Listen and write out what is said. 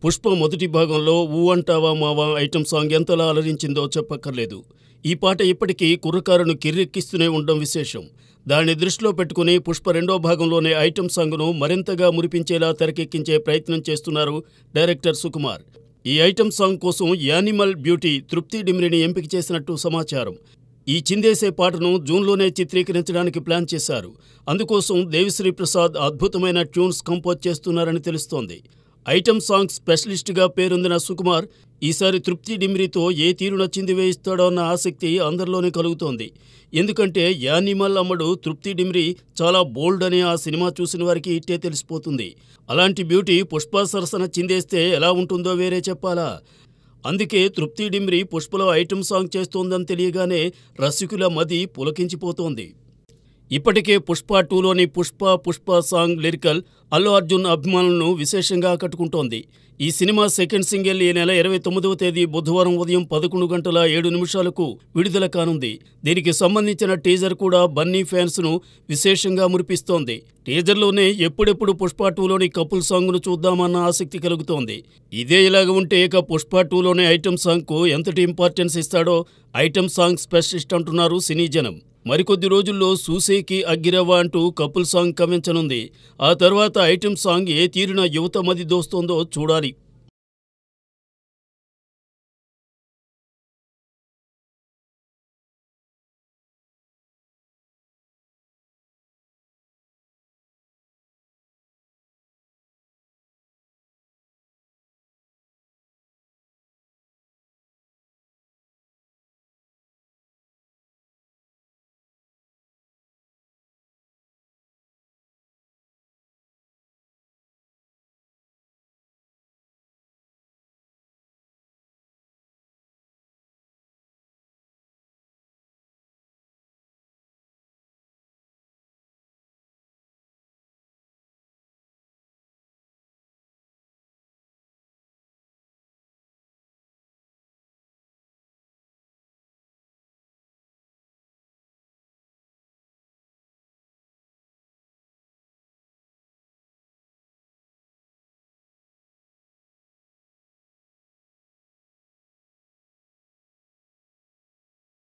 పుష్ప మొదటి భాగంలో ఊ అంటావా మావా ఐటెం సాంగ్ ఎంతలా అలరించిందో చెప్పక్కర్లేదు. ఈ పాట ఇప్పటికీ కుర్రకారును కిర్రెక్కిస్తూనే ఉండడం విశేషం. దాన్ని దృష్టిలో పెట్టుకుని పుష్ప రెండో భాగంలోనే ఐటెం సాంగ్ను మరింతగా మురిపించేలా తెరకెక్కించే ప్రయత్నం చేస్తున్నారు డైరెక్టర్ సుకుమార్. ఈ ఐటెం సాంగ్ కోసం యానిమల్ బ్యూటీ తృప్తి డిమ్రిని ఎంపిక చేసినట్టు సమాచారం. ఈ చిందేసే పాటను జూన్లోనే చిత్రీకరించడానికి ప్లాన్ చేశారు. అందుకోసం దేవిశ్రీ ప్రసాద్ అద్భుతమైన ట్యూన్స్ కంపోజ్ చేస్తున్నారని తెలుస్తోంది. ఐటెం సాంగ్ స్పెషలిస్ట్గా పేరొందిన సుకుమార్ ఈసారి తృప్తి డిమ్రితో ఏ తీరున చింది వేయిస్తాడో అన్న ఆసక్తి అందరిలోనే కలుగుతోంది. ఎందుకంటే యానిమల్ అమ్మడు తృప్తి డిమ్రి చాలా బోల్డ్ అని ఆ సినిమా చూసిన వారికి ఇట్టే తెలిసిపోతుంది. అలాంటి బ్యూటీ పుష్ప సరసన చిందేస్తే ఎలా ఉంటుందో వేరే చెప్పాలా? అందుకే తృప్తి డిమ్రి పుష్పలో ఐటెం సాంగ్ చేస్తోందని తెలియగానే రసికుల మది పులకించిపోతోంది. ఇప్పటికే పుష్ప 2లోని పుష్ప సాంగ్ లిరికల్ అల్లు అర్జున్ అభిమానులను విశేషంగా ఆకట్టుకుంటోంది. ఈ సినిమా సెకండ్ సింగిల్ ఈ నెల 29వ తేదీ బుధవారం ఉదయం 11:07 విడుదల కానుంది. దీనికి సంబంధించిన టీజర్ కూడా బన్నీ ఫ్యాన్స్ను విశేషంగా మురిపిస్తోంది. టీజర్లోనే ఎప్పుడెప్పుడు పుష్ప 2లోని కపుల్ సాంగ్ను చూద్దామన్న ఆసక్తి కలుగుతోంది. ఇదే ఇలాగ ఉంటే ఇక పుష్ప 2లోని ఐటెం సాంగ్కు ఎంతటి ఇంపార్టెన్స్ ఇస్తాడో ఐటెం సాంగ్ స్పెషలిస్ట్ అంటున్నారు సినీ జనం. మరికొద్ది రోజుల్లో సూసేకి అగ్గిరవ్వ అంటూ కపుల్ సాంగ్ కవించనుంది. ఆ తర్వాత ఐటెం సాంగ్ ఏ తీరున యువత మది దోస్తోందో చూడాలి.